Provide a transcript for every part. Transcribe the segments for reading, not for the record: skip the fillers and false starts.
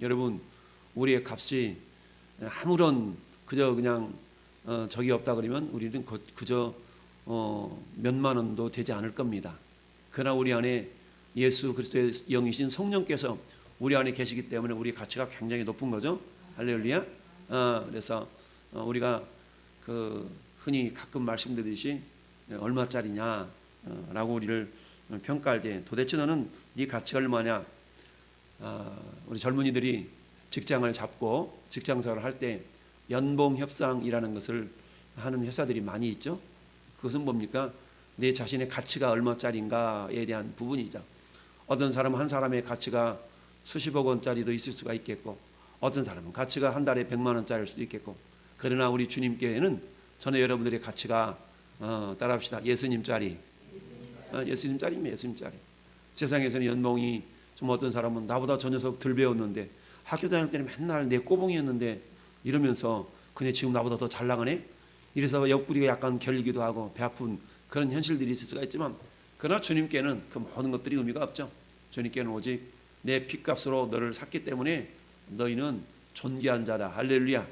여러분, 우리의 값이 아무런 그저 그냥 적이 없다 그러면 우리는 그저 몇만 원도 되지 않을 겁니다. 그러나 우리 안에 예수 그리스도의 영이신 성령께서 우리 안에 계시기 때문에 우리의 가치가 굉장히 높은 거죠. 할렐루야. 그래서 우리가 그 흔히 가끔 말씀드리듯이 얼마짜리냐 라고 우리를 평가할 때 도대체 너는 네 가치가 얼마냐. 우리 젊은이들이 직장을 잡고 직장생활을 할 때 연봉 협상이라는 것을 하는 회사들이 많이 있죠. 그것은 뭡니까? 내 자신의 가치가 얼마짜리인가에 대한 부분이죠. 어떤 사람은 한 사람의 가치가 수십억 원짜리도 있을 수가 있겠고, 어떤 사람은 가치가 한 달에 100만 원짜리일 수도 있겠고, 그러나 우리 주님께는 저는 여러분들의 가치가 따라합시다. 예수님짜리. 예수님짜리입니다. 예수님짜리. 세상에서는 연봉이 좀 어떤 사람은 나보다 저 녀석 덜 배웠는데 학교 다닐 때는 맨날 내 꼬봉이었는데 이러면서 그네 지금 나보다 더 잘 나가네. 이래서 옆구리가 약간 결리기도 하고 배 아픈 그런 현실들이 있을 수가 있지만, 그러나 주님께는 그 모든 것들이 의미가 없죠. 주님께는 오직 내 피값으로 너를 샀기 때문에 너희는 존귀한 자다. 할렐루야.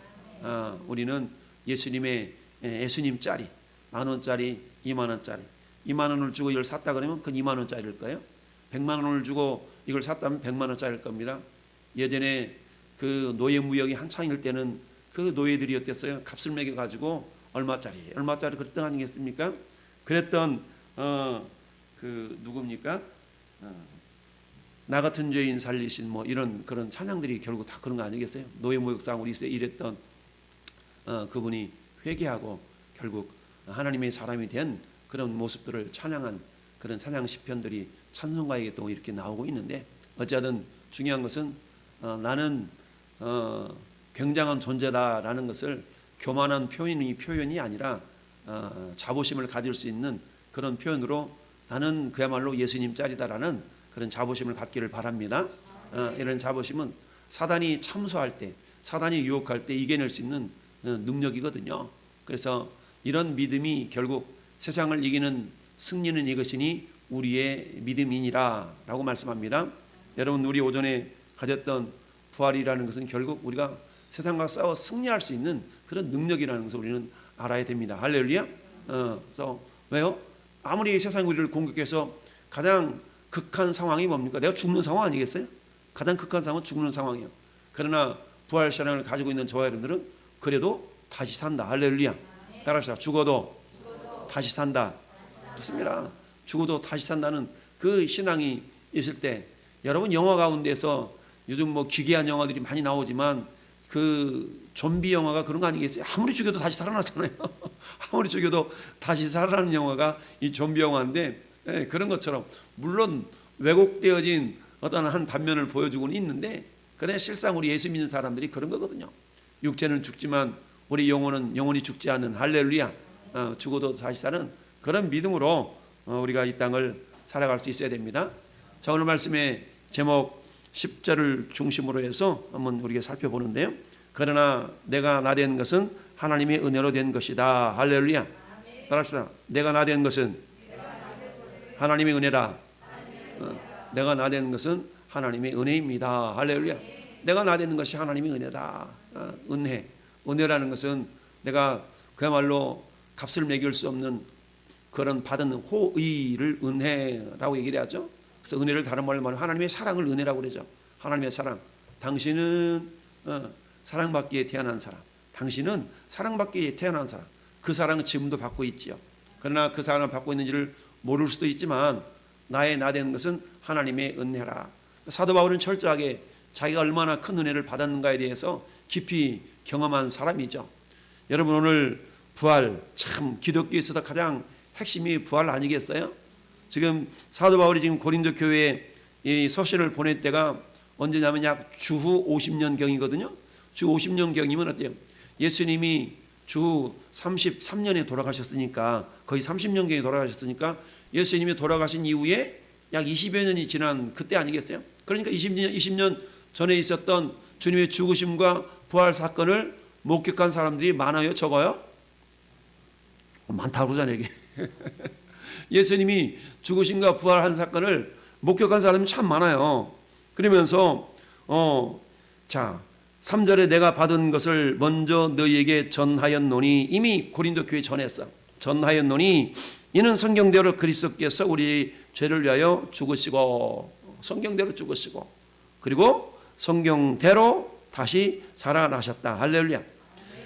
우리는 예수님짜리 10,000원짜리 20,000원짜리 2만 원을 주고 이걸 샀다 그러면 그건 2만 원짜리일 거예요. 100만 원을 주고 이걸 샀다면 100만 원짜리일 겁니다. 예전에 그 노예무역이 한창일 때는 그 노예들이 어땠어요? 값을 매겨가지고 얼마짜리 그랬던 거 아니겠습니까? 그랬던 그 누굽니까? 나 같은 죄인 살리신 뭐 이런 그런 찬양들이 결국 다 그런 거 아니겠어요? 노예무역상 우리 시대에 일했던 그분이 회개하고 결국 하나님의 사람이 된 그런 모습들을 찬양한 그런 찬양 시편들이 찬송가에 또 이렇게 나오고 있는데, 어쨌든 중요한 것은 나는 굉장한 존재다라는 것을 교만한 표현이 아니라 자부심을 가질 수 있는 그런 표현으로 나는 그야말로 예수님 짤이다라는 그런 자부심을 갖기를 바랍니다. 이런 자부심은 사단이 참소할 때, 사단이 유혹할 때 이겨낼 수 있는 능력이거든요. 그래서 이런 믿음이 결국 세상을 이기는 승리는 이것이니 우리의 믿음이니라 라고 말씀합니다. 여러분, 우리 오전에 가졌던 부활이라는 것은 결국 우리가 세상과 싸워 승리할 수 있는 그런 능력이라는 것을 우리는 알아야 됩니다. 할렐루야. 그래서 왜요? 아무리 세상이 우리를 공격해서 가장 극한 상황이 뭡니까? 내가 죽는 상황 아니겠어요? 가장 극한 상황은 죽는 상황이에요. 그러나 부활 신앙을 가지고 있는 저와 여러분들은 그래도 다시 산다. 할렐루야. 따라합시다. 죽어도 다시 산다. 그렇습니다. 죽어도 다시 산다는 그 신앙이 있을 때, 여러분 영화 가운데서 요즘 뭐 기괴한 영화들이 많이 나오지만 그 좀비 영화가 그런 거 아니겠어요? 아무리 죽여도 다시 살아나잖아요. 아무리 죽여도 다시 살아나는 영화가 이 좀비 영화인데, 그런 것처럼 물론 왜곡되어진 어떤 한 단면을 보여주고는 있는데, 그런데 실상 우리 예수 믿는 사람들이 그런 거거든요. 육체는 죽지만 우리 영혼은 영원히 죽지 않는, 할렐루야, 죽어도 다시 사는 그런 믿음으로 우리가 이 땅을 살아갈 수 있어야 됩니다. 자, 오늘 말씀의 제목 10절을 중심으로 해서 한번 우리가 살펴보는데요. 그러나 내가 나 된 것은 하나님의 은혜로 된 것이다. 할렐루야. 따라합시다. 내가 나 된 것은 하나님의 은혜라. 내가 나 된 것은 하나님의 은혜입니다. 할렐루야. 내가 나 되는 것이 하나님의 은혜다. 은혜라는 것은 내가 그야말로 값을 매길 수 없는 그런 받은 호의를 은혜라고 얘기를 하죠. 그래서 은혜를 다른 말로 말하면 하나님의 사랑을 은혜라고 그러죠. 하나님의 사랑. 당신은 사랑받기에 태어난 사람. 당신은 사랑받기에 태어난 사람. 그 사랑은 지금도 받고 있지요. 그러나 그 사랑을 받고 있는지를 모를 수도 있지만 나의 나 되는 것은 하나님의 은혜라. 사도 바울은 철저하게 자기가 얼마나 큰 은혜를 받았는가에 대해서 깊이 경험한 사람이죠. 여러분, 오늘 부활, 참 기독교에 있어서 가장 핵심이 부활 아니겠어요? 지금 사도 바울이 지금 고린도 교회에 이 서신을 보낼 때가 언제냐면 약 주후 50년경이거든요. 주 50년경이면 어때요? 예수님이 주 33년에 돌아가셨으니까, 거의 30년경에 돌아가셨으니까 예수님이 돌아가신 이후에 약 20여 년이 지난 그때 아니겠어요? 그러니까 20년 전에 있었던 주님의 죽으심과 부활 사건을 목격한 사람들이 많아요? 적어요? 많다고 그러잖아요, 이게. 예수님이 죽으심과 부활한 사건을 목격한 사람이 참 많아요. 그러면서 자, 3절에 내가 받은 것을 먼저 너희에게 전하였노니, 이미 고린도 교회에 전하였노니 이는 성경대로 그리스도께서 우리 죄를 위하여 죽으시고, 성경대로 죽으시고, 그리고 성경대로 다시 살아나셨다. 할렐루야.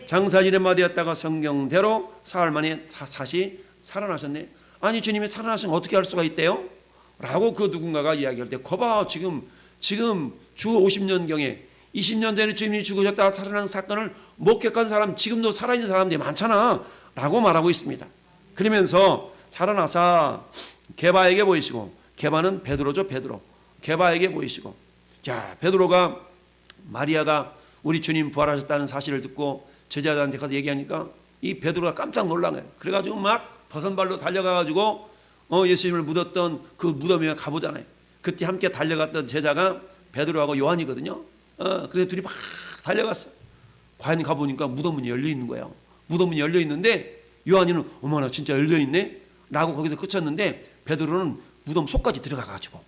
장사 이름마 되었다가 성경대로 사흘 만에 다시 살아나셨네. 아니, 주님이 살아나시면 어떻게 할 수가 있대요? 라고 그 누군가가 이야기할 때, 거봐, 지금 주 50년경에 20년 전에 주님이 죽으셨다가 살아난 사건을 목격한 사람, 지금도 살아있는 사람들이 많잖아 라고 말하고 있습니다. 그러면서 살아나사 게바에게 보이시고, 게바는 베드로죠. 베드로. 게바에게 보이시고, 자, 베드로가 마리아가 우리 주님 부활하셨다는 사실을 듣고 제자들한테 가서 얘기하니까 이 베드로가 깜짝 놀란 거예요. 그래가지고 막 버선발로 달려가가지고 예수님을 묻었던 그 무덤에 가보잖아요. 그때 함께 달려갔던 제자가 베드로하고 요한이거든요. 그래서 둘이 막 달려갔어. 과연 가보니까 무덤문이 열려 있는 거예요. 무덤문이 열려 있는데 요한이는 어머나 진짜 열려 있네 라고 거기서 그쳤는데, 베드로는 무덤 속까지 들어가가지고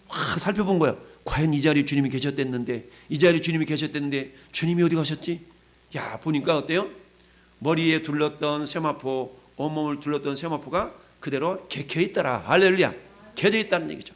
확 살펴본 거예요. 과연 이 자리에 주님이 계셨댔는데, 이 자리에 주님이 계셨댔는데 주님이 어디 가셨지? 야, 보니까 어때요? 머리에 둘렀던 세마포, 온몸을 둘렀던 세마포가 그대로 개켜 있더라. 할렐루야. 개져 있다는 얘기죠.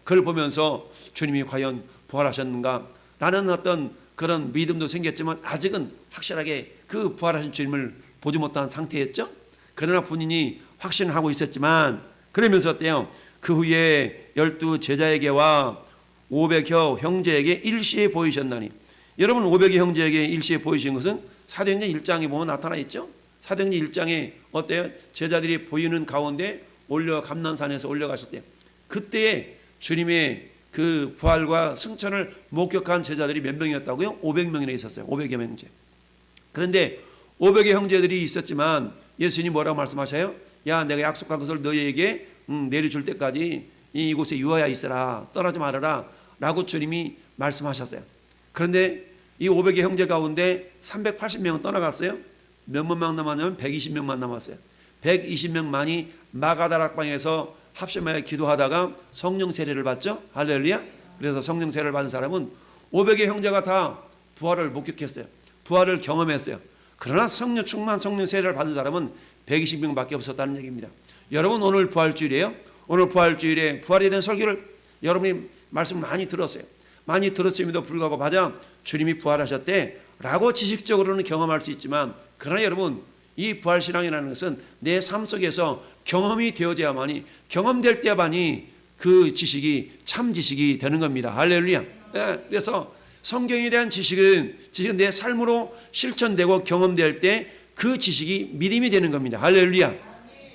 그걸 보면서 주님이 과연 부활하셨는가 라는 어떤 그런 믿음도 생겼지만, 아직은 확실하게 그 부활하신 주님을 보지 못한 상태였죠. 그러나 본인이 확신을 하고 있었지만, 그러면서 어때요? 그 후에 12 제자에게와 500여 형제에게 일시에 보이셨나니. 여러분, 500여 형제에게 일시에 보이신 것은 사도행전 1장에 보면 나타나 있죠. 사도행전 1장에 어때요? 제자들이 보이는 가운데 감난산에서 올려가실 때, 그때에 주님의 그 부활과 승천을 목격한 제자들이 몇 명이었다고요? 500명이나 있었어요. 500여 형제. 그런데 500의 형제들이 있었지만 예수님이 뭐라고 말씀하셔요? 야, 내가 약속한 것을 너희에게 내려줄 때까지 이곳에 유하여 있으라, 떠나지 말아라 라고 주님이 말씀하셨어요. 그런데 이 500의 형제 가운데 380명은 떠나갔어요. 몇만 남았냐면 120명만 남았어요. 120명만이 마가다락방에서 합심하여 기도하다가 성령 세례를 받죠. 할렐루야. 그래서 성령 세례를 받은 사람은 500의 형제가 다 부활을 목격했어요. 부활을 경험했어요. 그러나 성령 충만 성령 세례를 받은 사람은 120명밖에 없었다는 얘기입니다. 여러분, 오늘 부활주일이에요. 오늘 부활주일에 부활에 대한 설교를 여러분이 말씀 많이 들었어요. 많이 들었음에도 불구하고 맞아 주님이 부활하셨대 라고 지식적으로는 경험할 수 있지만, 그러나 여러분, 이 부활신앙이라는 것은 내 삶 속에서 경험이 되어져야만이, 경험될 때야만이 그 지식이 참 지식이 되는 겁니다. 할렐루야. 네, 그래서 성경에 대한 지식은 내 삶으로 실천되고 경험될 때 그 지식이 믿음이 되는 겁니다. 할렐루야.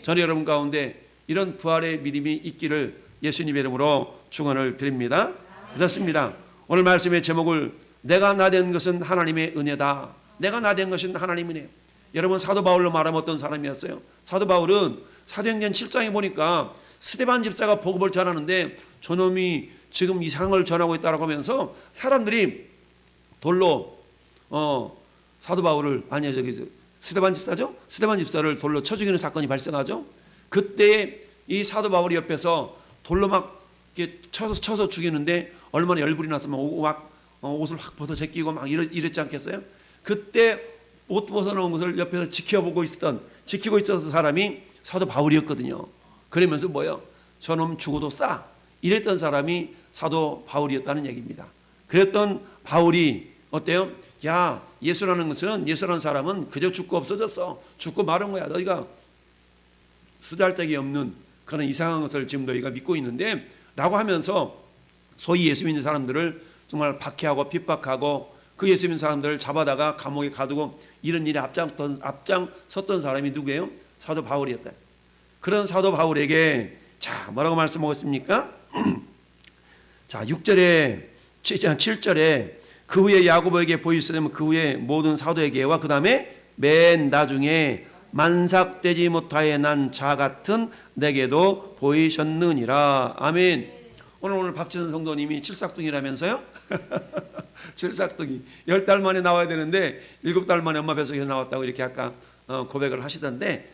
저는 여러분 가운데 이런 부활의 믿음이 있기를 예수님의 이름으로 축원을 드립니다. 그렇습니다. 오늘 말씀의 제목을 내가 나된 것은 하나님의 은혜다. 내가 나된 것은 하나님의 은혜. 여러분, 사도 바울로 말하면 어떤 사람이었어요? 사도 바울은 사도행전 7장에 보니까 스데반 집사가 복음을 전하는데 저놈이 지금 이상을 전하고 있다라고 하면서 사람들이 돌로 사도 바울을, 아니요, 스데반 집사죠? 스데반 집사를 돌로 쳐 죽이는 사건이 발생하죠. 그때 이 사도 바울이 옆에서 돌로 막 이렇게 쳐서 죽이는데 얼마나 열불이 났으면 막 옷을 확 벗어 제끼고 막 이랬지 않겠어요? 그때 옷 벗어놓은 것을 옆에서 지키고 있었던 사람이 사도 바울이었거든요. 그러면서 뭐요? 저놈 죽어도 싸, 이랬던 사람이 사도 바울이었다는 얘기입니다. 그랬던 바울이 어때요? 야, 예수라는 사람은 그저 죽고 없어졌어. 죽고 마른 거야. 너희가 쓰잘데기 없는 그런 이상한 것을 지금 너희가 믿고 있는데 라고 하면서 소위 예수 믿는 사람들을 정말 박해하고 핍박하고 그 예수 믿는 사람들을 잡아다가 감옥에 가두고 이런 일에 앞장섰던 사람이 누구예요? 사도 바울이었다. 그런 사도 바울에게 자, 뭐라고 말씀하셨습니까? 자, 7절에 그 후에 야고보에게 보이시려면 그 후에 모든 사도에게와 그 다음에 맨 나중에 만삭되지 못하여 난 자 같은 내게도 보이셨느니라. 아멘. 오늘 박지선 성도님이 칠삭둥이라면서요? 칠삭둥이 10달 만에 나와야 되는데 7달 만에 엄마 뱃속에서 나왔다고 이렇게 아까 고백을 하시던데,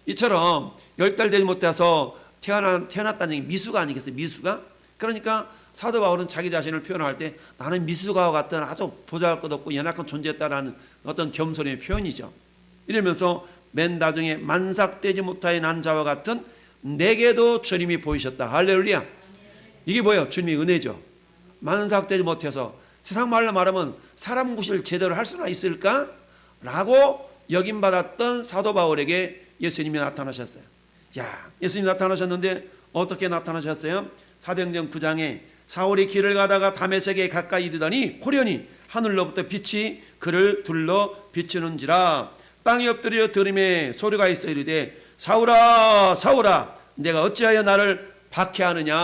이처럼 10달 되지 못해서 태어났다는 얘기, 미수가 아니겠어요? 미수가? 그러니까 사도 바울은 자기 자신을 표현할 때 나는 미수가와 같은 아주 보잘것없고 연약한 존재였다라는 어떤 겸손의 표현이죠. 이러면서 맨 나중에 만삭되지 못하여 난 자와 같은 내게도 주님이 보이셨다. 할렐루야. 이게 뭐예요? 주님의 은혜죠. 만삭되지 못해서 세상 말로 말하면 사람 구실 제대로 할 수나 있을까? 라고 여김받았던 사도 바울에게 예수님이 나타나셨어요. 야, 예수님이 나타나셨는데 어떻게 나타나셨어요? 사도행전 9장에 사울이 길을 가다가 다메섹에 가까이 이르더니 호련히 하늘로부터 빛이 그를 둘러 비추는지라 땅에 엎드려 들음에 소리가 있어 이르되 사울아 사울아 내가 어찌하여 나를 박해하느냐.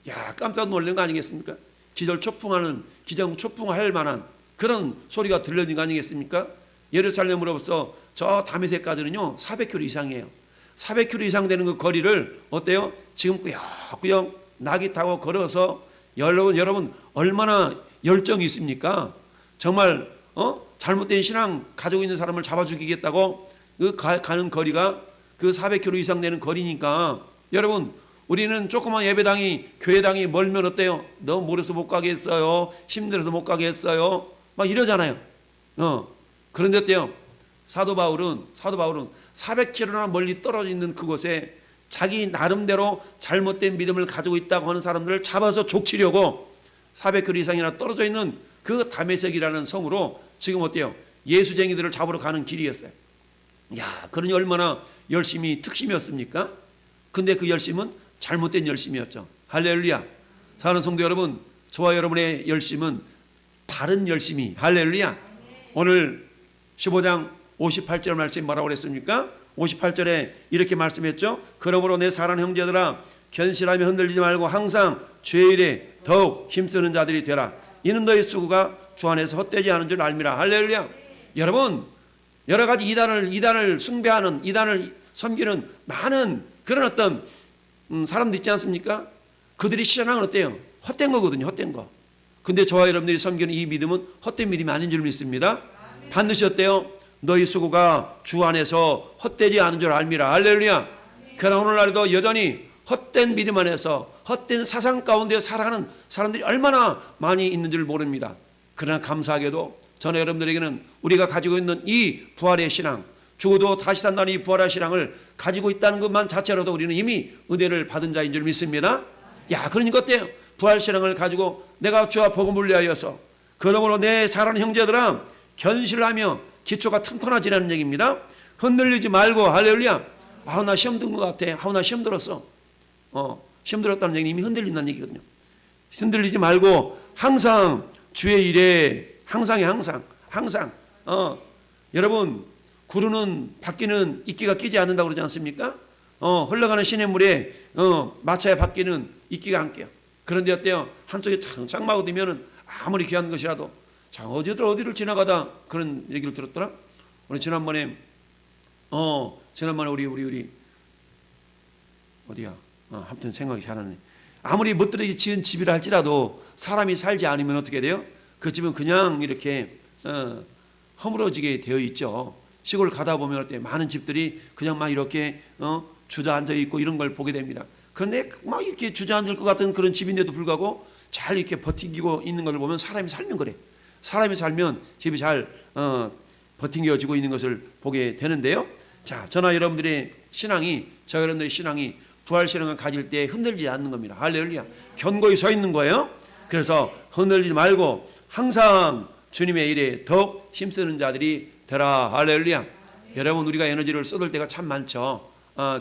야, 깜짝 놀란 거 아니겠습니까? 기정초풍할 만한 그런 소리가 들려진 거 아니겠습니까? 예루살렘으로부터 저 다메섹까지는요 400km 이상이에요. 400km 이상 되는 그 거리를 어때요? 지금 꾸역꾸역 낙이 타고 걸어서 여러분 얼마나 열정이 있습니까? 정말 잘못된 신앙 가지고 있는 사람을 잡아 죽이겠다고 가는 거리가 그 400km 이상 되는 거리니까 여러분 우리는 조그만 예배당이 교회당이 멀면 어때요? 너무 멀어서 못 가겠어요. 힘들어서 못 가겠어요. 막 이러잖아요. 그런데 어때요? 사도 바울은 400km나 멀리 떨어져 있는 그곳에 자기 나름대로 잘못된 믿음을 가지고 있다고 하는 사람들을 잡아서 족치려고 400km 이상이나 떨어져 있는 그 다메섹이라는 성으로 지금 어때요? 예수쟁이들을 잡으러 가는 길이었어요. 야, 그러니 얼마나 열심히 특심이었습니까? 근데 그 열심은 잘못된 열심이었죠. 할렐루야. 사랑하는 성도 여러분, 저와 여러분의 열심은 바른 열심이. 할렐루야. 오늘 15장 58절 말씀 뭐라고 그랬습니까? 58절에 이렇게 말씀했죠. 그러므로 내 사랑하는 형제들아 견실하며 흔들리지 말고 항상 주의 일에 더욱 힘쓰는 자들이 되라. 이는 너희 수고가 주 안에서 헛되지 않은 줄 알미라. 할렐루야. 여러분 여러 가지 이단을 숭배하는 이단을 섬기는 많은 그런 어떤 사람들 있지 않습니까? 그들이 신앙은 어때요? 헛된 거거든요. 헛된 거. 근데 저와 여러분들이 섬기는 이 믿음은 헛된 믿음이 아닌 줄 믿습니다. 반드시 어때요? 너희 수고가 주 안에서 헛되지 않은 줄 알미라. 할렐루야. 그러나 오늘날에도 여전히 헛된 믿음 안에서 헛된 사상 가운데 살아가는 사람들이 얼마나 많이 있는 줄 모릅니다. 그러나 감사하게도 저는 여러분들에게는 우리가 가지고 있는 이 부활의 신앙, 죽어도 다시 산다는 이 부활의 신앙을 가지고 있다는 것만 자체로도 우리는 이미 은혜를 받은 자인 줄 믿습니다. 야, 그러니까 어때요? 부활 신앙을 가지고 내가 주와 복음을 위하여서 그러므로 내 사랑하는 형제들아 견실하며 기초가 튼튼하지라는 얘기입니다. 흔들리지 말고. 할렐루야. 나 시험 든 것 같아. 나 시험 들었어. 시험 들었다는 얘기는 이미 흔들린다는 얘기거든요. 흔들리지 말고 항상 주의 일에 항상 여러분 구르는 바퀴는 이끼가 끼지 않는다고 그러지 않습니까? 흘러가는 시냇물에 마차에 바퀴는 이끼가 안 껴요. 그런데 어때요? 한쪽에 창창 마고들면은 아무리 귀한 것이라도 자 어디를 지나가다 그런 얘기를 들었더라. 우리 지난번에 우리 어디야? 아무튼 생각이 잘 안 나네. 아무리 멋들어지게 지은 집이라 할지라도 사람이 살지 않으면 어떻게 돼요? 그 집은 그냥 이렇게 허물어지게 되어 있죠. 시골 가다 보면 어때 많은 집들이 그냥 막 이렇게 주저앉아 있고 이런 걸 보게 됩니다. 그런데 막 이렇게 주저앉을 것 같은 그런 집인데도 불구하고 잘 이렇게 버티고 있는 걸 보면 사람이 살면 그래. 사람이 살면 집이 잘 버티겨지고 있는 것을 보게 되는데요. 자, 저와 여러분들의 신앙이 부활 신앙을 가질 때 흔들리지 않는 겁니다. 할렐루야. 견고히 서 있는 거예요. 그래서 흔들리지 말고 항상 주님의 일에 더욱 힘쓰는 자들이 되라. 할렐루야. 여러분 우리가 에너지를 쏟을 때가 참 많죠.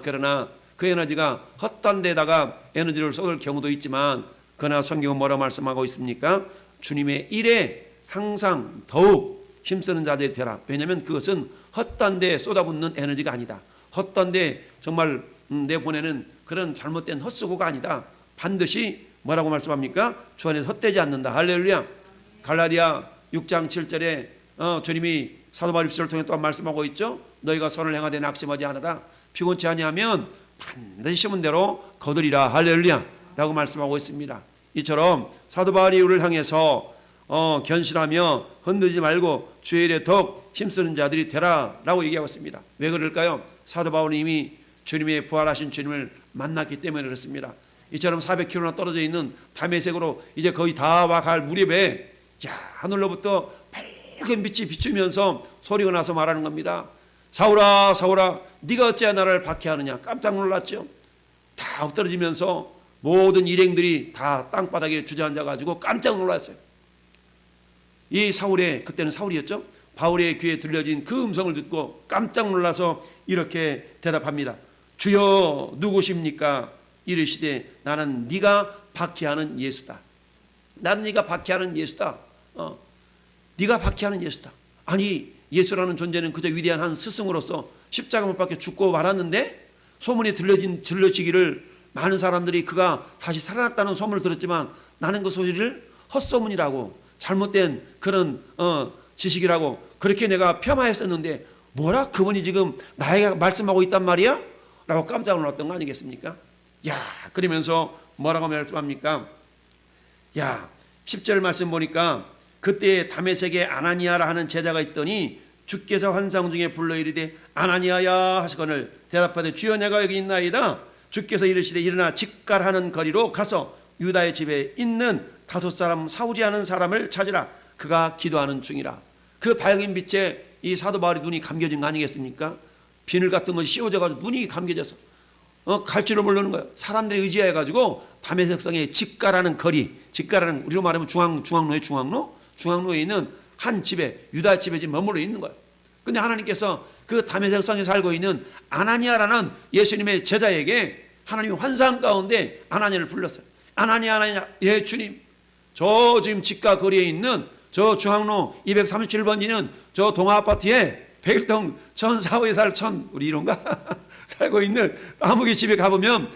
그러나 그 에너지가 헛된 데다가 에너지를 쏟을 경우도 있지만 그러나 성경은 뭐라고 말씀하고 있습니까? 주님의 일에 항상 더욱 힘쓰는 자들이 되라. 왜냐하면 그것은 헛된 데 쏟아붓는 에너지가 아니다. 헛된 데 정말 내보내는 그런 잘못된 헛수고가 아니다. 반드시 뭐라고 말씀합니까? 주 안에서 헛되지 않는다. 할렐루야. 갈라디아 6장 7절에 주님이 사도 바울 입술을 통해 또 말씀하고 있죠. 너희가 선을 행하되 낙심하지 않으라. 피곤치 아니하면 반드시 심은 대로 거두리라. 할렐루야 라고 말씀하고 있습니다. 이처럼 사도 바울이 우리를 향해서 견실하며 흔들지 말고 주의 일에 더욱 힘쓰는 자들이 되라 라고 얘기하고 있습니다. 왜 그럴까요? 사도 바울은 이미 주님의 부활하신 주님을 만났기 때문에 그렇습니다. 이처럼 400km나 떨어져 있는 다메섹으로 이제 거의 다 와갈 무렵에 하늘로부터 밝은 빛이 비추면서 소리가 나서 말하는 겁니다. 사울아 사울아 네가 어찌 나를 박해하느냐. 깜짝 놀랐죠. 다 엎드러지면서 모든 일행들이 다 땅바닥에 주저앉아가지고 깜짝 놀랐어요. 이 사울의, 그때는 사울이었죠. 바울의 귀에 들려진 그 음성을 듣고 깜짝 놀라서 이렇게 대답합니다. 주여 누구십니까? 이르시되 나는 네가 박해하는 예수다. 나는 네가 박해하는 예수다. 네가 박해하는 예수다. 아니 예수라는 존재는 그저 위대한 한 스승으로서 십자가 못 박혀 죽고 말았는데 소문이 들려지기를 많은 사람들이 그가 다시 살아났다는 소문을 들었지만 나는 그 소리를 헛소문이라고 잘못된 그런 지식이라고 그렇게 내가 폄하했었는데 뭐라 그분이 지금 나에게 말씀하고 있단 말이야? 라고 깜짝 놀랐던 거 아니겠습니까? 그러면서 뭐라고 말씀합니까? 10절 말씀 보니까 그때 다메섹에 아나니아라 하는 제자가 있더니 주께서 환상 중에 불러 이르되 아나니아야 하시거늘 대답하되 주여 내가 여기 있나이다. 주께서 이르시되 일어나 직갈하는 거리로 가서 유다의 집에 있는 5 사우지 않은 사람을 찾으라. 그가 기도하는 중이라. 그 밝은 빛에 이 사도 바울이 눈이 감겨진 거 아니겠습니까? 비늘 같은 것이 씌워져가지고 눈이 감겨져서 갈 줄을 모르는 거예요. 사람들이 의지해가지고 다메섹 성에 직갈하는 거리, 직갈하는 우리로 말하면 중앙로에 있는 한 집에 유다 집에 지금 머물러 있는 거예요. 근데 하나님께서 그 다메섹 성에 살고 있는 아나니아라는 예수님의 제자에게 하나님이 환상 가운데 아나니아를 불렀어요. 아나니아, 예 주님, 저 지금 집과 거리에 있는 저 중앙로 237번지는 저 동아아파트에 백일동 1004호에 우리 이런가? 살고 있는 아무개 집에 가보면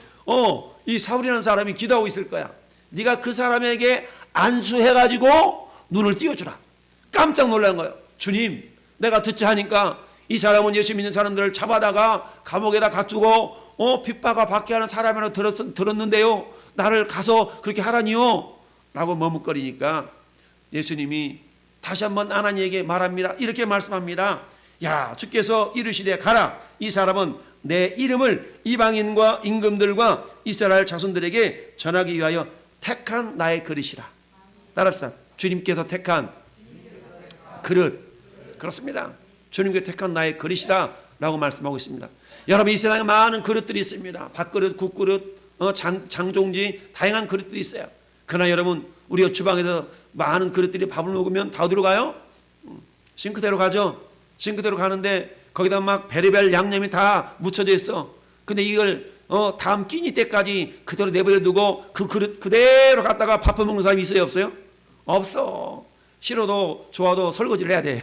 이 사울이라는 사람이 기도하고 있을 거야. 네가 그 사람에게 안수해가지고 눈을 띄워주라. 깜짝 놀란 거예요. 주님, 내가 듣지 하니까 이 사람은 예수 믿는 사람들을 잡아다가 감옥에다 갖두고 핍박과 박해하는 사람이라고 들었는데요. 나를 가서 그렇게 하라니요. 라고 머뭇거리니까 예수님이 다시 한번 아나니에게 말합니다. 이렇게 말씀합니다. 주께서 이르시되 가라. 이 사람은 내 이름을 이방인과 임금들과 이스라엘 자손들에게 전하기 위하여 택한 나의 그릇이라. 따라합시다. 주님께서 택한 그릇. 그렇습니다. 주님께서 택한 나의 그릇이다 라고 말씀하고 있습니다. 여러분, 이 세상에 많은 그릇들이 있습니다. 밥그릇, 국그릇, 장종지, 다양한 그릇들이 있어요. 그러나 여러분, 우리가 주방에서 많은 그릇들이 밥을 먹으면 다 어디로 가요? 싱크대로 가죠. 싱크대로 가는데 거기다 막 별의별 양념이 다 묻혀져 있어. 근데 이걸 다음 끼니 때까지 그대로 내버려 두고 그 그릇 그대로 갖다가 밥 먹는 사람이 있어요, 없어요? 없어. 싫어도 좋아도 설거지를 해야 돼.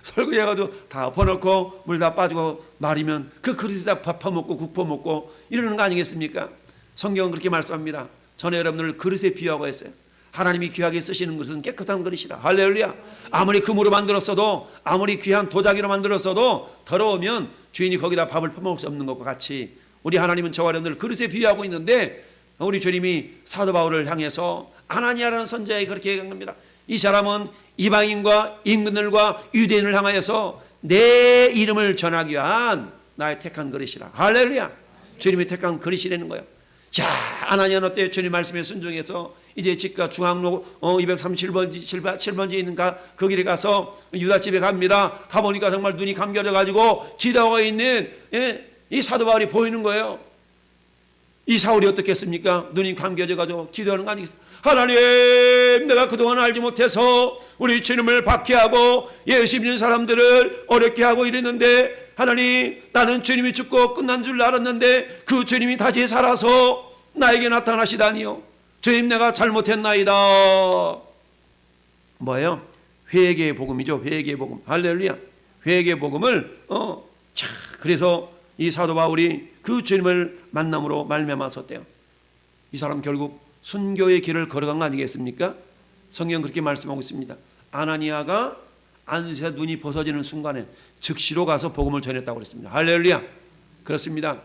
설거지해가지고 다 엎어놓고 물 다 빠지고 말이면 그 그릇에다 밥 퍼먹고 국 퍼먹고 이러는 거 아니겠습니까? 성경은 그렇게 말씀합니다. 전에 여러분들 그릇에 비유하고 했어요. 하나님이 귀하게 쓰시는 것은 깨끗한 그릇이라. 할렐루야. 아무리 금으로 만들었어도, 아무리 귀한 도자기로 만들었어도 더러우면 주인이 거기다 밥을 퍼먹을 수 없는 것과 같이 우리 하나님은 저와 여러분들 그릇에 비유하고 있는데, 우리 주님이 사도 바울을 향해서 아나니아라는 선지자에게 그렇게 얘기한 겁니다. 이 사람은 이방인과 임금들과 유대인을 향하여서 내 이름을 전하기 위한 나의 택한 그릇이라. 할렐루야. 주님이 택한 그릇이라는 거예요. 아나니아는 어때요? 주님 말씀에 순종해서 이제 집과 중앙로 237번지에 있는 그 길에 가서 유다집에 갑니다. 가보니까 정말 눈이 감겨져 가지고 기도하고 있는 이 사도 바울이 보이는 거예요. 이 사울이 어떻겠습니까? 눈이 감겨져 가지고 기도하는 거 아니겠습니까? 하나님, 내가 그동안 알지 못해서 우리 주님을 박해하고 예수 믿는 사람들을 어렵게 하고 이랬는데, 하나님, 나는 주님이 죽고 끝난 줄 알았는데 그 주님이 다시 살아서 나에게 나타나시다니요. 주님, 내가 잘못했나이다. 뭐예요? 회개의 복음이죠. 회개의 복음. 할렐루야. 회개의 복음을 그래서 이 사도 바울이 그 주님을 만남으로 말미암았었대요. 이 사람 결국 순교의 길을 걸어간 거 아니겠습니까? 성경 그렇게 말씀하고 있습니다. 아나니아가 안수에 눈이 벗어지는 순간에 즉시로 가서 복음을 전했다고 그랬습니다. 할렐루야. 그렇습니다.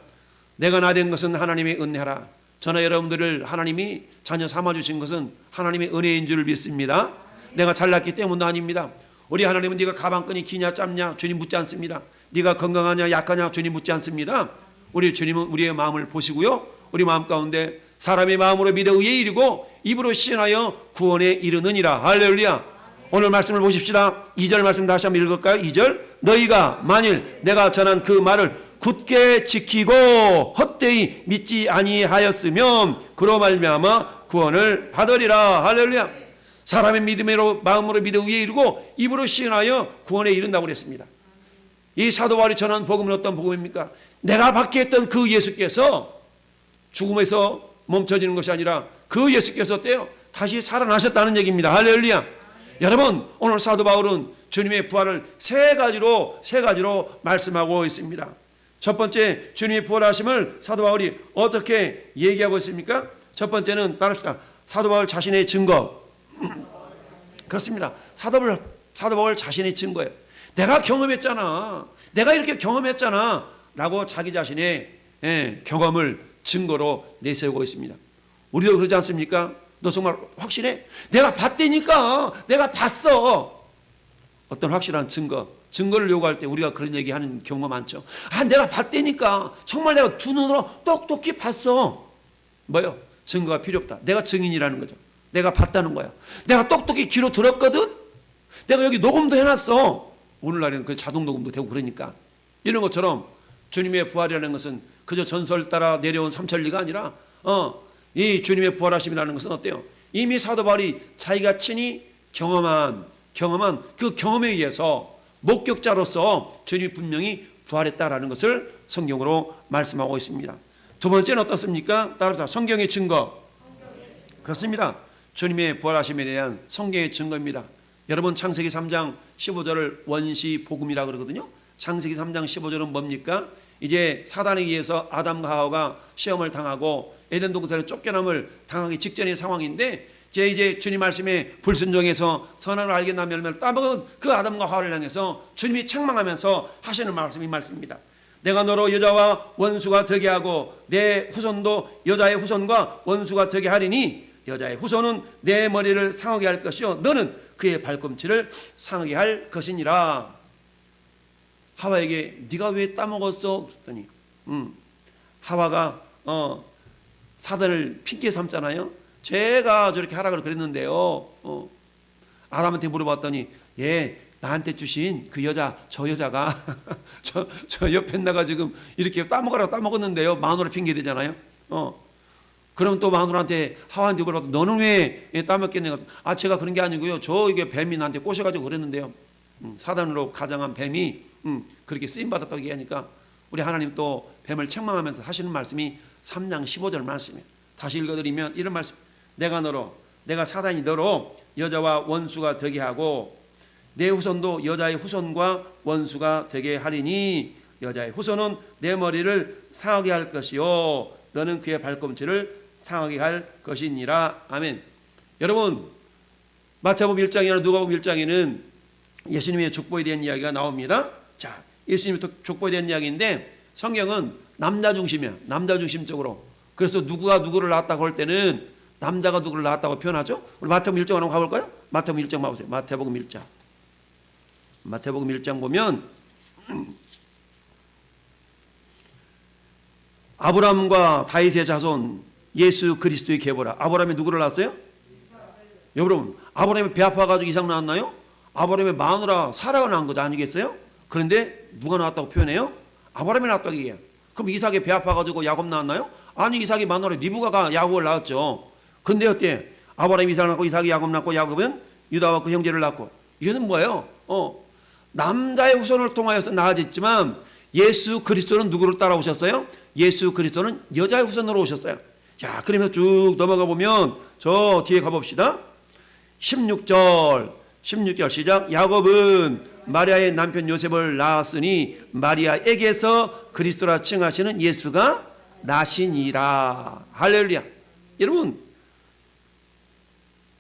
내가 나 된 것은 하나님의 은혜라. 저나 여러분들을 하나님이 자녀 삼아주신 것은 하나님의 은혜인 줄 믿습니다. 내가 잘났기 때문도 아닙니다. 우리 하나님은 네가 가방끈이 기냐 짧냐 주님 묻지 않습니다. 네가 건강하냐 약하냐 주님 묻지 않습니다. 우리 주님은 우리의 마음을 보시고요, 우리 마음 가운데 사람의 마음으로 믿어 의에 이르고 입으로 시인하여 구원에 이르느니라. 할렐루야. 오늘 말씀을 보십시다. 2절 말씀 다시 한번 읽을까요? 2절. 너희가 만일 내가 전한 그 말을 굳게 지키고 헛되이 믿지 아니하였으면 그로 말미암아 구원을 받으리라. 할렐루야. 사람의 믿음으로 마음으로 믿어 의에 이르고 입으로 시인하여 구원에 이른다고 그랬습니다. 이 사도 바울이 전한 복음은 어떤 복음입니까? 내가 받게 했던 그 예수께서 죽음에서 멈춰지는 것이 아니라 그 예수께서 어때요? 다시 살아나셨다는 얘기입니다. 할렐루야. 여러분, 오늘 사도 바울은 주님의 부활을 세 가지로 말씀하고 있습니다. 첫 번째, 주님의 부활하심을 사도 바울이 어떻게 얘기하고 있습니까? 첫 번째는 따릅시다. 사도 바울 자신의 증거. 그렇습니다. 사도 바울 자신의 증거예요. 내가 경험했잖아. 내가 이렇게 경험했잖아. 라고 자기 자신의 경험을 증거로 내세우고 있습니다. 우리도 그러지 않습니까? 너 정말 확실해? 내가 봤다니까. 내가 봤어. 어떤 확실한 증거를 요구할 때 우리가 그런 얘기하는 경우가 많죠. 내가 봤다니까. 정말 내가 두 눈으로 똑똑히 봤어. 뭐요? 증거가 필요 없다. 내가 증인이라는 거죠. 내가 봤다는 거야. 내가 똑똑히 귀로 들었거든. 내가 여기 녹음도 해놨어. 오늘날에는 그 자동 녹음도 되고 그러니까. 이런 것처럼 주님의 부활이라는 것은 그저 전설 따라 내려온 삼천리가 아니라 이 주님의 부활하심이라는 것은 어때요? 이미 사도 바울이 자기가 친히 경험한 그 경험에 의해서 목격자로서 주님이 분명히 부활했다라는 것을 성경으로 말씀하고 있습니다. 두 번째는 어떻습니까? 따라서 성경의 증거. 그렇습니다. 주님의 부활하심에 대한 성경의 증거입니다. 여러분, 창세기 3장 15절을 원시 복음이라고 그러거든요. 창세기 3장 15절은 뭡니까? 이제 사단에 의해서 아담과 하와가 시험을 당하고 에덴 동산에 쫓겨남을 당하기 직전의 상황인데, 이제 주님 말씀에 불순종해서 선악을 알게 된 열매를 따먹은 그 아담과 하와를 향해서 주님이 책망하면서 하시는 말씀이 말씀입니다. 내가 너로 여자와 원수가 되게 하고 내 후손도 여자의 후손과 원수가 되게 하리니 여자의 후손은 내 머리를 상하게 할 것이요 너는 그의 발꿈치를 상하게 할 것이니라. 하와에게 네가 왜 따먹었어? 그랬더니 하와가 사단을 핑계 삼잖아요. 제가 저렇게 하라고 그랬는데요. 아담한테 물어봤더니 나한테 주신 그 여자, 저 여자가 저 옆에 나가 지금 이렇게 따먹으라고 따먹었는데요. 마누라 핑계 대잖아요. 그럼 또 마누라한테 하와한테 물어봤더니 너는 왜 따먹겠냐? 제가 그런 게 아니고요. 이게 뱀이 나한테 꼬셔가지고 그랬는데요. 사단으로 가장한 뱀이 그렇게 쓰임받았다고 얘기하니까 우리 하나님 또 뱀을 책망하면서 하시는 말씀이 3장 15절 말씀이에요. 다시 읽어드리면 이런 말씀. 내가 사단이 너로 여자와 원수가 되게 하고 내 후손도 여자의 후손과 원수가 되게 하리니 여자의 후손은 내 머리를 상하게 할 것이요 너는 그의 발꿈치를 상하게 할 것이니라. 아멘. 여러분, 마태복음 1장이나 누가복음 1장에는 예수님의 족보에 대한 이야기가 나옵니다. 자, 예수님의 족보에 대한 이야기인데 성경은 남자 중심이야. 남자 중심적으로. 그래서 누구가 누구를 낳았다고 할 때는 남자가 누구를 낳았다고 표현하죠. 우리 마태복음 1장 한번 가볼까요? 마태복음 1장 봐보세요. 마태복음 1장. 마태복음 1장 보면 아브라함과 다윗의 자손 예수 그리스도의 계보라. 아브라함이 누구를 낳았어요? 여러분, 아브라함이 배 아파가지고 이삭 낳았나요? 아브라함의 마누라 사라가 낳은 거죠. 아니겠어요? 그런데 누가 낳았다고 표현해요? 아브라함이 낳았다고 얘기해요. 그럼 이삭이 배 아파가지고 야곱 낳았나요? 아니, 이삭이 마누라 리브가가 야곱을 낳았죠. 근데 어때? 아브라함이 이삭을 낳고 이삭이 야곱 낳고 야곱은 유다와 그 형제를 낳고. 이것은 뭐예요? 남자의 후손을 통하여서 낳아졌지만 예수 그리스도는 누구를 따라오셨어요? 예수 그리스도는 여자의 후손으로 오셨어요. 자, 그러면 쭉 넘어가 보면 저 뒤에 가봅시다. 16절 시작. 야곱은 마리아의 남편 요셉을 낳았으니 마리아에게서 그리스도라 칭하시는 예수가 나시니라. 할렐루야. 여러분,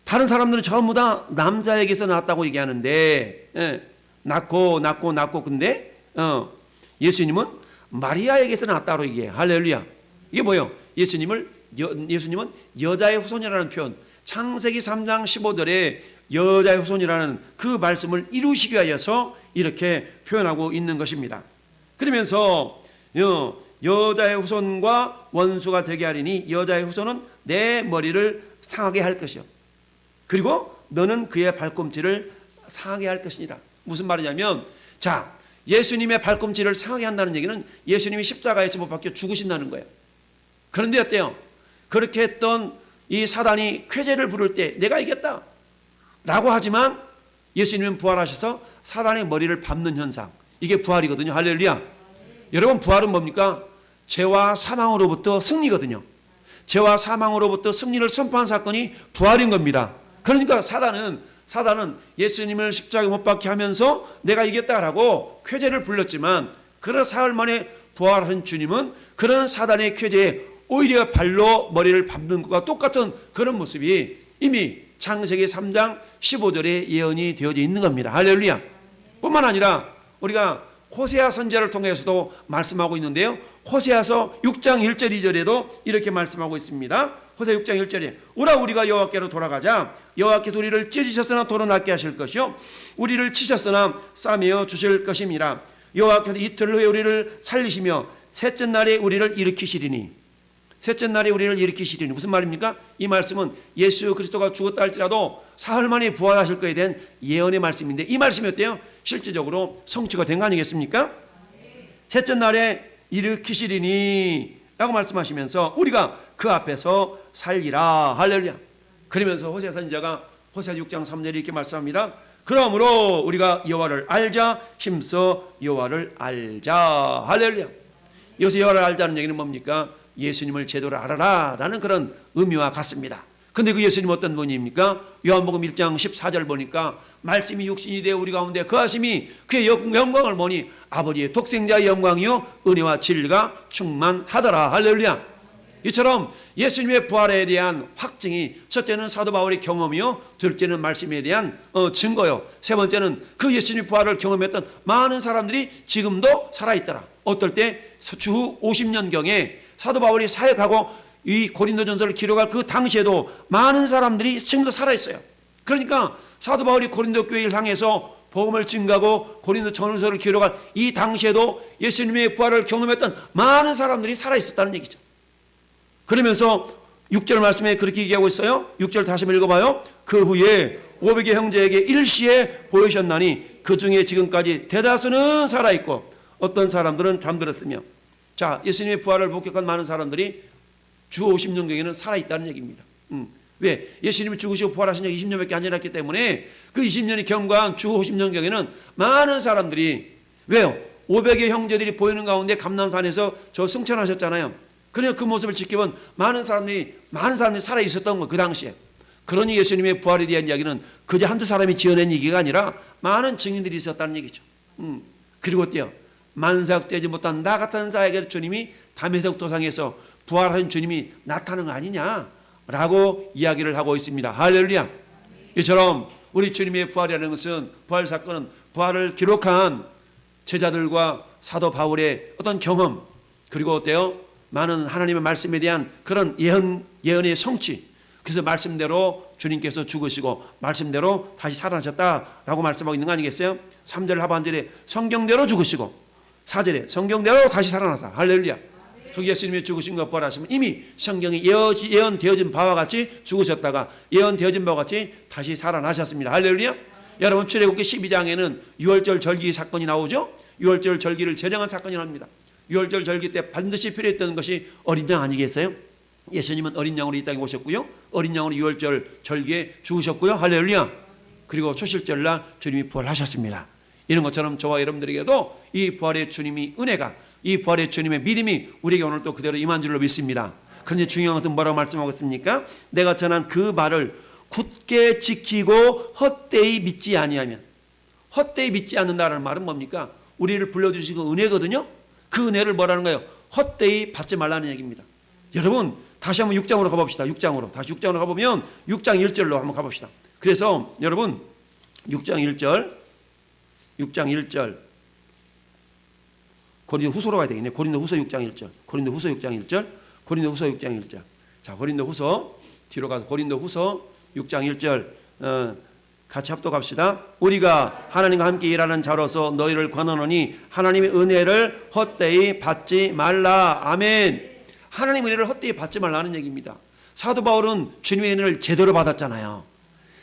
다른 사람들은 전부 다 남자에게서 낳았다고 얘기하는데 낳고 근데 예수님은 마리아에게서 낳았다고 얘기해요. 할렐루야. 이게 뭐예요? 예수님은 여자의 후손이라는 표현, 창세기 3장 15절에 여자의 후손이라는 그 말씀을 이루시기 위해서 이렇게 표현하고 있는 것입니다. 그러면서 여자의 후손과 원수가 되게 하리니 여자의 후손은 내 머리를 상하게 할 것이요 그리고 너는 그의 발꿈치를 상하게 할 것이니라. 무슨 말이냐면, 자, 예수님의 발꿈치를 상하게 한다는 얘기는 예수님이 십자가에서 못 박혀 죽으신다는 거예요. 그런데 어때요? 그렇게 했던 이 사단이 쾌재를 부를 때 내가 이겼다 라고 하지만 예수님은 부활하셔서 사단의 머리를 밟는 현상, 이게 부활이거든요. 할렐루야. 여러분, 부활은 뭡니까? 죄와 사망으로부터 승리거든요. 죄와 사망으로부터 승리를 선포한 사건이 부활인 겁니다. 그러니까 사단은 예수님을 십자가에 못 박게 하면서 내가 이겼다라고 쾌재를 불렀지만, 그런 사흘 만에 부활한 주님은 그런 사단의 쾌재에 오히려 발로 머리를 밟는 것과 똑같은 그런 모습이 이미 창세기 3장 15절에 예언이 되어져 있는 겁니다. 할렐루야. 뿐만 아니라 우리가 호세아 선지자를 통해서도 말씀하고 있는데요, 호세아서 6장 1절 2절에도 이렇게 말씀하고 있습니다. 호세아 6장 1절에 오라 우리가 여호와께로 돌아가자. 여호와께서 우리를 찢으셨으나 도로 낫게 하실 것이요 우리를 치셨으나 싸매어 주실 것임이라. 여호와께서 이틀 후에 우리를 살리시며 셋째 날에 우리를 일으키시리니. 셋째 날에 우리를 일으키시리니 무슨 말입니까? 이 말씀은 예수 그리스도가 죽었다 할지라도 사흘 만에 부활하실 것에 대한 예언의 말씀인데, 이 말씀이 어때요? 실제적으로 성취가 된 거 아니겠습니까? 셋째 날에 일으키시리니 라고 말씀하시면서 우리가 그 앞에서 살리라. 할렐루야. 그러면서 호세아 선지자가 호세아 6장 3절에 이렇게 말씀합니다. 그러므로 우리가 여호와를 알자. 힘써 여호와를 알자. 할렐루야. 여기서 여호와를 알자는 얘기는 뭡니까? 예수님을 제대로 알아라 라는 그런 의미와 같습니다. 근데 그 예수님 어떤 분입니까? 요한복음 1장 14절 보니까 말씀이 육신이 되어 우리 가운데 거하심이 그의 영광을 보니 아버지의 독생자의 영광이요 은혜와 진리가 충만하더라. 할렐루야. 이처럼 예수님의 부활에 대한 확증이 첫째는 사도 바울의 경험이요, 둘째는 말씀에 대한 증거요, 세 번째는 그 예수님의 부활을 경험했던 많은 사람들이 지금도 살아있더라. 어떨 때 주 50년경에 사도 바울이 사역하고 이 고린도전서를 기록할 그 당시에도 많은 사람들이 지금도 살아있어요. 그러니까 사도 바울이 고린도 교회를 향해서 복음을 증가하고 고린도 전서를 기록할 이 당시에도 예수님의 부활을 경험했던 많은 사람들이 살아있었다는 얘기죠. 그러면서 6절 말씀에 그렇게 얘기하고 있어요. 6절 다시 한번 읽어봐요. 그 후에 500의 형제에게 일시에 보이셨나니 그 중에 지금까지 대다수는 살아있고 어떤 사람들은 잠들었으며. 자, 예수님의 부활을 목격한 많은 사람들이 주 50년경에는 살아있다는 얘기입니다. 왜? 예수님이 죽으시고 부활하신 지 20년밖에 안 지났기 때문에 그 20년이 경과한 주 50년경에는 많은 사람들이, 왜요? 500의 형제들이 보이는 가운데 감람산에서 저 승천하셨잖아요. 그러니까 그 모습을 지켜본 많은 사람들이 살아 있었던 거, 그 당시에. 그러니 예수님의 부활에 대한 이야기는 그저 한두 사람이 지어낸 얘기가 아니라 많은 증인들이 있었다는 얘기죠. 그리고 어때요? 만삭되지 못한 나 같은 자에게 주님이 담에색 도상에서 부활한 주님이 나타나는 거 아니냐라고 이야기를 하고 있습니다. 할렐루야. 이처럼 우리 주님의 부활이라는 것은, 부활 사건은 부활을 기록한 제자들과 사도 바울의 어떤 경험, 그리고 어때요? 많은 하나님의 말씀에 대한 그런 예언의 성취. 그래서 말씀대로 주님께서 죽으시고 말씀대로 다시 살아나셨다라고 말씀하고 있는 거 아니겠어요? 3절 하반절에 성경대로 죽으시고 4절에 성경대로 다시 살아나사. 할렐루야. 그 예수님이 죽으신 것 부활하시면 이미 성경이 예언되어진 바와 같이 죽으셨다가 예언되어진 바와 같이 다시 살아나셨습니다. 할렐루야. 여러분, 출애굽기 12장에는 유월절 절기 사건이 나오죠. 유월절 절기를 제정한 사건이 납니다. 유월절 절기 때 반드시 필요했던 것이 어린 양 아니겠어요? 예수님은 어린 양으로 이 땅에 오셨고요, 어린 양으로 유월절 절기에 죽으셨고요. 할렐루야. 그리고 초실절날 주님이 부활하셨습니다. 이런 것처럼 저와 여러분들에게도 이 부활의 주님이 은혜가, 이 부활의 주님의 믿음이 우리에게 오늘 또 그대로 임한 줄로 믿습니다. 그런데 중요한 것은 뭐라고 말씀하고 있습니까? 내가 전한 그 말을 굳게 지키고 헛되이 믿지 아니하면. 헛되이 믿지 않는다는 말은 뭡니까? 우리를 불러주시고 은혜거든요. 그 은혜를 뭐라는 거예요? 헛되이 받지 말라는 얘기입니다. 여러분, 다시 한번 6장으로 가봅시다. 6장으로. 다시 6장으로 가보면 6장 1절로 한번 가봅시다. 그래서 여러분, 6장 1절 고린도 후서로 가야 되겠네. 고린도 후서 6장 1절. 고린도 후서 6장 1절. 고린도 후서 6장 1절. 자, 고린도 후서 뒤로 가서 고린도 후서 6장 1절. 같이 합독합시다. 우리가 하나님과 함께 일하는 자로서 너희를 권하노니 하나님의 은혜를 헛되이 받지 말라. 아멘. 하나님의 은혜를 헛되이 받지 말라는 얘기입니다. 사도 바울은 주님의 은혜를 제대로 받았잖아요.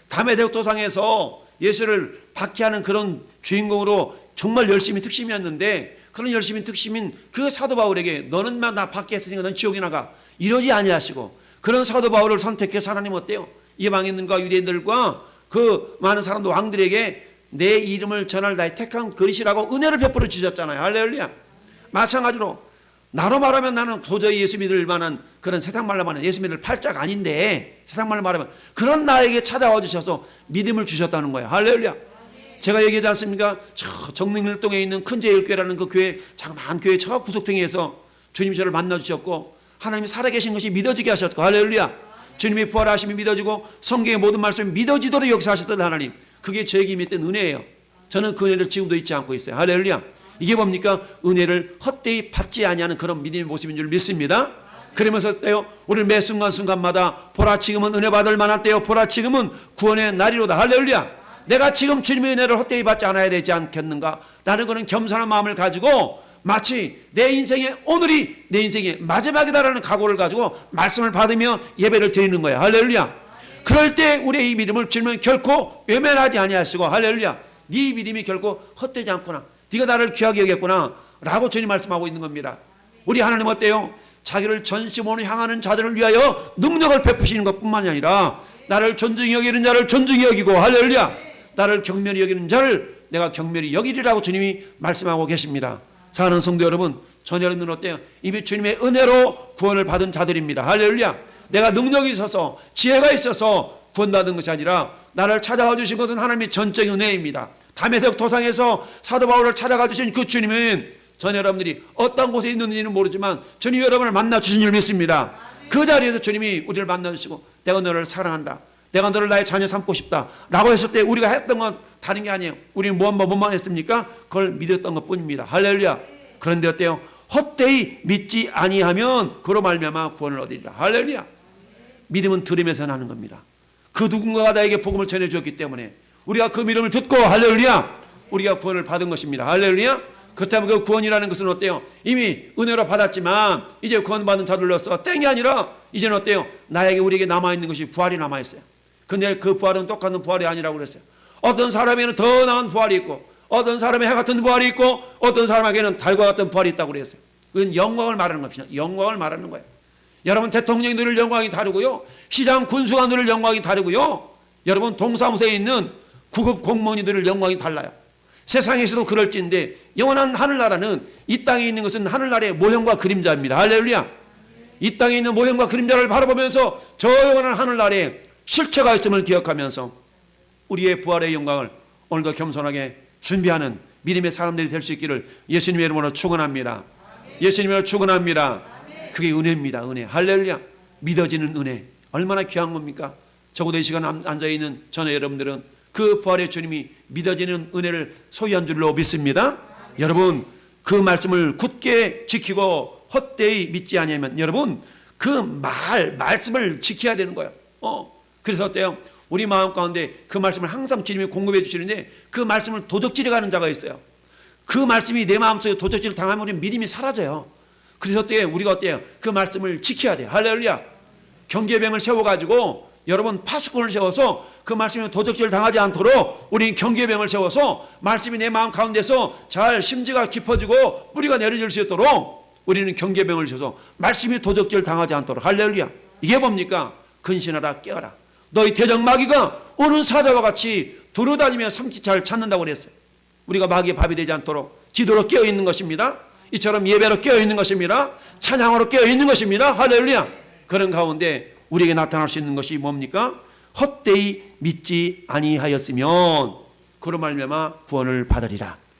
담에색 도상에서 예수를 박해하는 그런 주인공으로 정말 열심히 특심이었는데, 그런 열심히 특심인 그 사도 바울에게 너는 나 박해했으니까 넌 지옥에 나가, 이러지 아니하시고 그런 사도 바울을 선택해서 하나님 어때요? 이방인들과 유대인들과 그 많은 사람들, 왕들에게 내 이름을 전할 나의 택한 그릇이라고 은혜를 베풀어 주셨잖아요. 할렐루야. 마찬가지로 나로 말하면 나는 도저히 예수 믿을 만한, 그런 세상 말로 말하면 예수 믿을 팔자가 아닌데, 세상 말로 말하면 그런 나에게 찾아와 주셔서 믿음을 주셨다는 거예요. 할렐루야. 제가 얘기하지 않습니까? 저 정릉일동에 있는 큰제일교회라는 그 교회, 자그마한 교회 저 구석탱이에서 주님이 저를 만나 주셨고 하나님이 살아계신 것이 믿어지게 하셨고, 할렐루야. 주님이 부활하심이 믿어지고 성경의 모든 말씀이 믿어지도록 역사하셨던 하나님, 그게 저에게 믿던 은혜예요. 저는 그 은혜를 지금도 잊지 않고 있어요. 할렐루야. 이게 뭡니까? 은혜를 헛되이 받지 아니하는 그런 믿음의 모습인 줄 믿습니다. 그러면서 때요, 우리는 매 순간순간마다 보라 지금은 은혜 받을 만한 때요, 보라 지금은 구원의 날이로다. 할렐루야. 내가 지금 주님의 은혜를 헛되이 받지 않아야 되지 않겠는가 라는 그런 겸손한 마음을 가지고, 마치 내 인생의 오늘이 내 인생의 마지막이다라는 각오를 가지고 말씀을 받으며 예배를 드리는 거예요. 할렐루야. 그럴 때 우리의 이 믿음을 주님은 결코 외면하지 아니하시고, 할렐루야, 네 믿음이 결코 헛되지 않구나, 네가 나를 귀하게 여겼구나 라고 주님 말씀하고 있는 겁니다. 우리 하나님 어때요? 자기를 전심으로 향하는 자들을 위하여 능력을 베푸시는 것뿐만이 아니라 나를 존중히 여기는 자를 존중히 여기고, 할렐루야, 나를 경멸히 여기는 자를 내가 경멸히 여기리라고 주님이 말씀하고 계십니다. 사랑하는 성도 여러분, 전 여러분들은 어때요? 이미 주님의 은혜로 구원을 받은 자들입니다. 할렐루야. 내가 능력이 있어서 지혜가 있어서 구원받은 것이 아니라 나를 찾아와 주신 것은 하나님의 전적인 은혜입니다. 담에색 도상에서 사도 바울을 찾아가 주신 그 주님은 전 여러분들이 어떤 곳에 있는지는 모르지만 주님 여러분을 만나 주신 줄 믿습니다. 그 자리에서 주님이 우리를 만나 주시고 내가 너를 사랑한다, 내가 너를 나의 자녀 삼고 싶다 라고 했을 때 우리가 했던 건 다른 게 아니에요. 우리는 뭐만 했습니까? 그걸 믿었던 것 뿐입니다. 할렐루야. 그런데 어때요? 헛되이 믿지 아니하면 그로 말미암아 구원을 얻으리라. 할렐루야. 믿음은 들으면서 나는 겁니다. 그 누군가가 나에게 복음을 전해주었기 때문에 우리가 그 믿음을 듣고, 할렐루야, 우리가 구원을 받은 것입니다. 할렐루야. 그렇다면 그 구원이라는 것은 어때요? 이미 은혜로 받았지만 이제 구원받은 자들로서 땡이 아니라 이제는 어때요? 나에게, 우리에게 남아있는 것이 부활이 남아있어요. 근데 그 부활은 똑같은 부활이 아니라고 그랬어요. 어떤 사람에게는 더 나은 부활이 있고, 어떤 사람의 해 같은 부활이 있고, 어떤 사람에게는 달과 같은 부활이 있다고 그랬어요. 그건 영광을 말하는 겁니다. 영광을 말하는 거예요. 여러분, 대통령이 누릴 영광이 다르고요, 시장 군수가 누릴 영광이 다르고요, 여러분 동사무소에 있는 구급 공무원이 누릴 영광이 달라요. 세상에서도 그럴지인데 영원한 하늘나라는 이 땅에 있는 것은 하늘나라의 모형과 그림자입니다. 할렐루야. 이 땅에 있는 모형과 그림자를 바라보면서 저 영원한 하늘나라에 실체가 있음을 기억하면서 우리의 부활의 영광을 오늘도 겸손하게 준비하는 믿음의 사람들이 될 수 있기를 예수님의 이름으로 축원합니다. 예수님의 축원합니다. 그게 은혜입니다. 은혜. 할렐루야. 믿어지는 은혜. 얼마나 귀한 겁니까? 적어도 이 시간 앉아있는 저는 여러분들은 그 부활의 주님이 믿어지는 은혜를 소유한 줄로 믿습니다. 여러분, 그 말씀을 굳게 지키고 헛되이 믿지 아니하면 여러분 그 말씀을 지켜야 되는 거예요. 그래서 어때요? 우리 마음 가운데 그 말씀을 항상 주님이 공급해 주시는데 그 말씀을 도적질해 가는 자가 있어요. 그 말씀이 내 마음속에 도적질을 당하면 우리 믿음이 사라져요. 그래서 어때요? 우리가 어때요? 그 말씀을 지켜야 돼요. 할렐루야. 경계병을 세워가지고 여러분 파수꾼을 세워서 그 말씀에 도적질을 당하지 않도록 우리 경계병을 세워서 말씀이 내 마음 가운데서 잘 심지가 깊어지고 뿌리가 내려질 수 있도록 우리는 경계병을 세워서 말씀이 도적질을 당하지 않도록. 할렐루야. 이게 뭡니까? 근신하라, 깨어라. 너희 대적마귀가 오는 사자와 같이 두루다니며 삼키잘 찾는다고 그랬어요. 우리가 마귀의 밥이 되지 않도록 기도로 깨어있는 것입니다. 이처럼 예배로 깨어있는 것입니다. 찬양으로 깨어있는 것입니다. 할렐루야. 그런 가운데 우리에게 나타날 수 있는 것이 뭡니까? 헛되이 믿지 아니하였으면 그로 말미암아 구원을 받으리라.